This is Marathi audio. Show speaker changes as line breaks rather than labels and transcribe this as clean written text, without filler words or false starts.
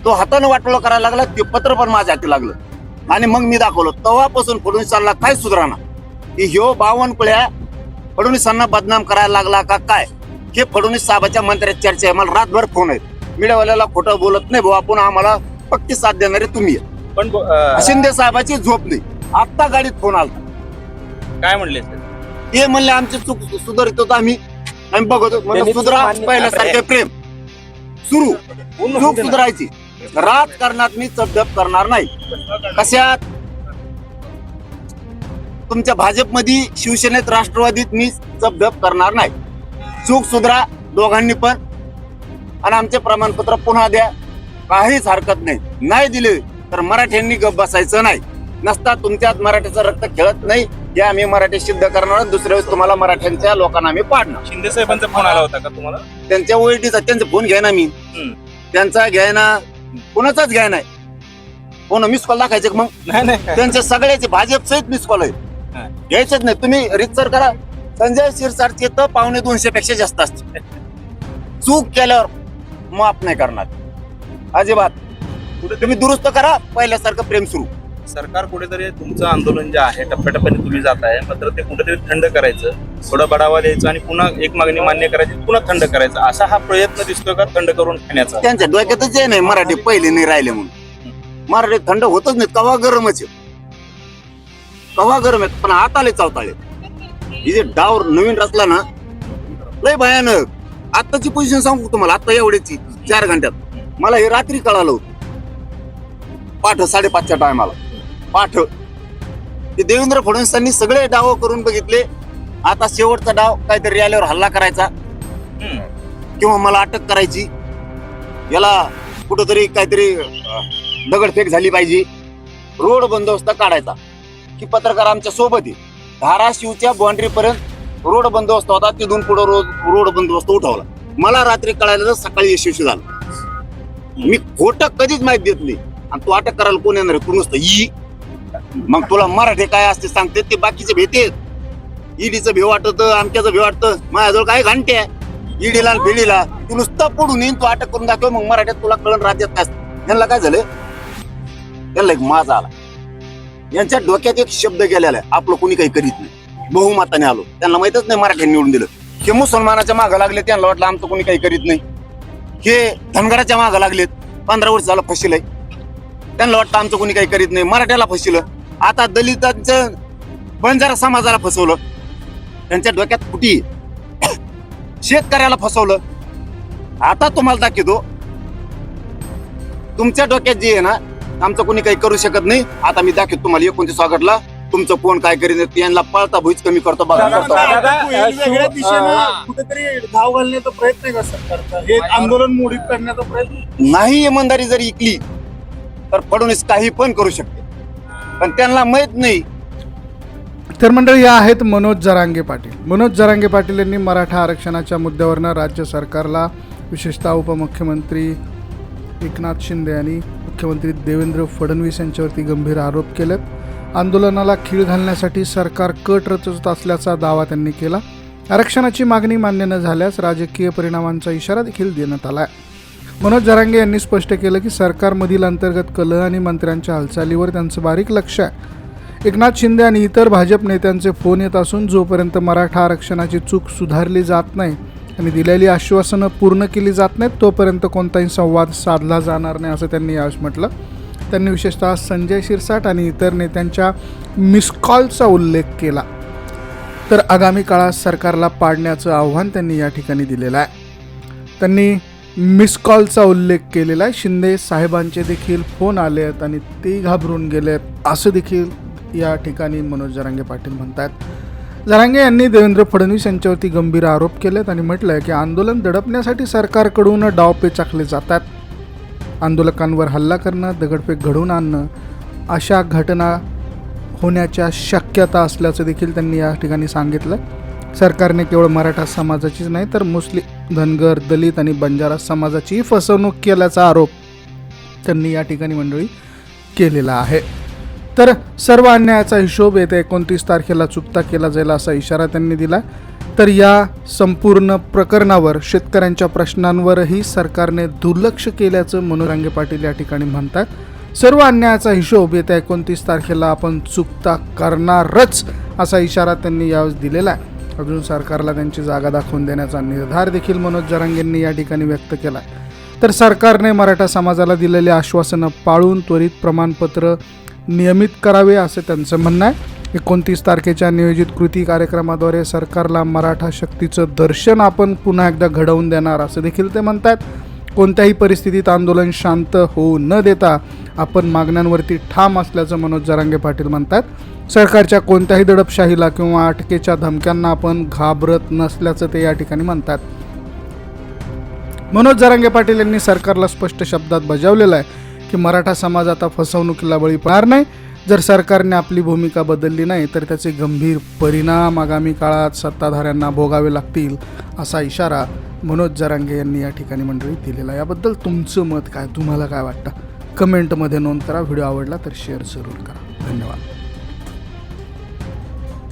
तो हाताने वाटोळं करायला लागला, ते पत्र पण माझ्या हाती लागलं आणि मग मी दाखवलं. तेव्हापासून फडणवीसांना काय सुधारणा की ह्यो बावनकुळ्या फडणवीसांना बदनाम करायला लागला का काय, हे फडणवीस साहेबाच्या मंत्र्यात चर्चा आहे. मला रातभर फोन आहेत, मीडियावाल्याला खोटं बोलत नाही भाऊ आपण, आम्हाला पक्की साथ देणारे तुम्ही आहे.
पण
शिंदे साहेबाची झोप नाही. आत्ता गाडीत फोन आला,
काय म्हणले सर?
ते म्हणले आमची चूक सुधारित होतो आम्ही बघतो म्हणजे सुधरा, पहिल्यासारखे प्रेम सुरू, चूक सुधारायची. राजकारणात मी चपडप करणार नाही. कशात? तुमच्या भाजपमध्ये, शिवसेनेत, राष्ट्रवादीत मी चपडप करणार नाही. चूक सुधरा दोघांनी पण, आणि आमचे प्रमाणपत्र पुन्हा द्या, काहीच हरकत नाही. नाही दिले तर मराठ्यांनी गप बसायचं नाही. नसता तुमच्यात मराठीचं रक्त खेळत नाही, हे आम्ही मराठी सिद्ध करणार. दुसऱ्या वेळेस तुम्हाला मराठ्यांच्या लोकांना आम्ही पाडणार.
शिंदे साहेबांचा फोन आला होता का तुम्हाला?
त्यांच्या ओळखीचा त्यांचा फोन घ्या ना, मी त्यांचा घ्याय ना, कोणाचाच घ्याय नाही. कोण मिस कॉल दाखायचे मग?
नाही
त्यांचे सगळ्याचे भाजप सहित मिस कॉल आहेत, घ्यायचेच नाही. तुम्ही रितसर करा. संजय शिरसाटचे तर 250 पेक्षा जास्त असते. चूक केल्यावर माफ नाही करणार अजिबात. तुम्ही दुरुस्त करा, पहिल्यासारखं प्रेम सुरू.
सरकार कुठेतरी तुमचं आंदोलन जे आहे टप्प्याटप्प्याने तुम्ही जात आहे, मात्र ते कुठेतरी थंड करायचं, थोडा बढावा द्यायचा आणि पुन्हा एक मागणी मान्य करायची, पुन्हा थंड करायचं, असा हा प्रयत्न दिसतोय का थंड करून खाण्याचा?
त्यांच्या डोक्यातच आहे नाही मराठी पहिले नाही राहिले म्हणून. मराठी थंड होतच नाही, कवा गरमच आहे, कवा गरम आहे. पण आता लय चावताळे. ही जे डाव नवीन रचला ना, लय भयानक. आत्ताची पोझिशन सांगू तुम्हाला, आता एवढ्याची 4 घंट्यात मला हे रात्री कळालं होतं. पाठ 5:30च्या टायमाला पाठ. ते देवेंद्र फडणवीसांनी सगळे डाव करून बघितले. आता शेवटचा डाव काहीतरी आल्यावर हल्ला करायचा किंवा मला अटक करायची, याला कुठंतरी काहीतरी दगडफेक झाली पाहिजे, रोड बंदोबस्त काढायचा. की पत्रकार आमच्या सोबत आहे. धाराशिवच्या बाउंड्री पर्यंत रोड बंदोबस्त होता, तिथून पुढे रोड बंदोबस्त उठवला. मला रात्री कळायला तर सकाळी यशस्वी झालं. मी खोटं कधीच माहिती देत नाही. आणि तू अटक करायला कोण येणार आहे? तू नुसतं ई, मग तुला मराठी काय असते सांगते ते बाकीचे भेटेत. ईडीचं भी वाटत, आमच्याचं भी वाटतं. माझ्याजवळ काय घंटे आहे ईडीला आणि भिडीला. तू नुसतं पुढून येईन, तू अटक करून दाखव, मग मराठ्यात तुला कळण राज्यात काय असतं. यांना काय झालं, यांना एक माझा आला. यांच्या डोक्यात एक शब्द गेलेला आहे, आपलं कोणी काही करीत नाही. बहुमताने आलो, त्यांना माहितच नाही मराठ्यांनी निवडून दिलं. हे मुसलमानाच्या मागं लागले, त्यांना वाटलं आमचं कोणी काही करीत नाही. हे धनगराच्या मागं लागलेत, 15 वर्ष झालं फसिलंय, त्यांना वाटतं आमचं कोणी काही करीत नाही. मराठ्याला फसिलं, आता दलितांचं बंजारा समाजाला फसवलं. त्यांच्या डोक्यात फुटी. शेतकऱ्याला फसवलं. आता तुम्हाला दाखवतो, तुमच्या डोक्यात जे आहे ना, आमचं कोणी काही करू शकत नाही. आता मी दाखवतो तुम्हाला 29 ऑगस्टला तुमचं कोण काय करीत, यांना पळता भुईच कमी करतो बघा.
वेगळ्या दिशेनं कुठेतरी धाव घालण्याचा प्रयत्न आहे का सरकारचा? हे आंदोलन मोडीत करण्याचा प्रयत्न
नाही. इमानदारी जर इकली तर फडणवीस काही पण करू शकते, पण त्यांना माहित नाही.
तर मंडळी, या आहेत मनोज जरांगे पाटील. मनोज जरांगे पाटील यांनी मराठा आरक्षणाच्या मुद्द्यावरनं राज्य सरकारला, विशेषतः उपमुख्यमंत्री एकनाथ शिंदे आणि मुख्यमंत्री देवेंद्र फडणवीस यांच्यावरती गंभीर आरोप केलेत. आंदोलनाला खीळ घालण्यासाठी सरकार कट रचत असल्याचा दावा त्यांनी केला. आरक्षणाची मागणी मान्य न झाल्यास राजकीय परिणामांचा इशारा देखील देण्यात आला आहे. मनोज जरांगे यांनी स्पष्ट केलं की सरकारमधील अंतर्गत कलह आणि मंत्र्यांच्या हालचालीवर त्यांचं बारीक लक्ष आहे. एकनाथ शिंदे आणि इतर भाजप नेत्यांचे फोन येत असून जोपर्यंत मराठा आरक्षणाची चूक सुधारली जात नाही आणि दिलेली आश्वासनं पूर्ण केली जात नाहीत, तोपर्यंत कोणताही संवाद साधला जाणार नाही, असं त्यांनी यावेळी म्हटलं. त्यांनी विशेषतः संजय शिरसाट आणि इतर नेत्यांच्या मिसकॉलचा उल्लेख केला. तर आगामी काळात सरकारला पाडण्याचं आव्हान त्यांनी या ठिकाणी दिलेलं आहे. त्यांनी मिसकॉलचा उल्लेख केलेला आहे. शिंदे साहेबांचे देखील फोन आले आहेत आणि ते घाबरून गेलेत, असं देखील या ठिकाणी मनोज जरांगे पाटील म्हणतात. जरांगे यांनी देवेंद्र फडणवीस यांच्यावरती गंभीर आरोप केलेत आणि म्हटलं आहे की आंदोलन दडपण्यासाठी सरकारकडून डावपेच आखले जातात. आंदोलकांवर हल्ला करणं, दगडफेक घडवून आणणं, अशा घटना होण्याच्या शक्यता असल्याचं देखील त्यांनी या ठिकाणी सांगितलं. सरकारने केवळ मराठा समाजाचीच नाही तर मुस्लिम, धनगर, दलित आणि बंजारा समाजाचीही फसवणूक केल्याचा आरोप त्यांनी या ठिकाणी मंडळी केलेला आहे. तर सर्व अन्यायाचा हिशोब येत्या 29 तारखेला चुकता केला जाईल असा इशारा त्यांनी दिला. तर या संपूर्ण प्रकरणावर शेतकऱ्यांच्या प्रश्नांवरही सरकारने दुर्लक्ष केल्याचं मनोज जरांगे पाटील या ठिकाणी म्हणतात. सर्व अन्यायाचा हिशोब येत्या 29 तारखेला आपण चुकता करणारच असा इशारा त्यांनी यावेळी दिलेला आहे. अजून सरकारला त्यांची जागा दाखवून देण्याचा निर्धार देखील मनोज जरांगेंनी या ठिकाणी व्यक्त केला आहे. तर सरकारने मराठा समाजाला दिलेले आश्वासनं पाळून त्वरित प्रमाणपत्र नियमित करावे असं त्यांचं म्हणणं आहे. 29 तारखेच्या नियोजित कृती कार्यक्रमाद्वारे सरकारला मराठा शक्तीचं दर्शन आपण पुन्हा एकदा घडवून देणार असं देखील ते म्हणतात. कोणत्याही परिस्थितीत आंदोलन शांत होऊ न देता आपण मागण्यांवरती ठाम असल्याचं मनोज जरांगे पाटील म्हणतात. सरकारच्या कोणत्याही दडपशाहीला किंवा अटकेच्या धमक्यांना आपण घाबरत नसल्याचं ते या ठिकाणी म्हणतात. मनोज जरांगे पाटील यांनी सरकारला स्पष्ट शब्दात बजावलेलं आहे की मराठा समाज आता फसवणुकीला बळी पडणार नाही. जर सरकारने आपली भूमिका बदलली नाही तर त्याचे गंभीर परिणाम आगामी काळात सत्ताधाऱ्यांना भोगावे लागतील असा इशारा मनोज जरांगे यांनी या ठिकाणी मंडळी दिलेला. याबद्दल तुमचं मत काय, तुम्हाला काय वाटतं कमेंटमध्ये नोंद करा. व्हिडिओ आवडला तर शेअर जरूर करा. धन्यवाद.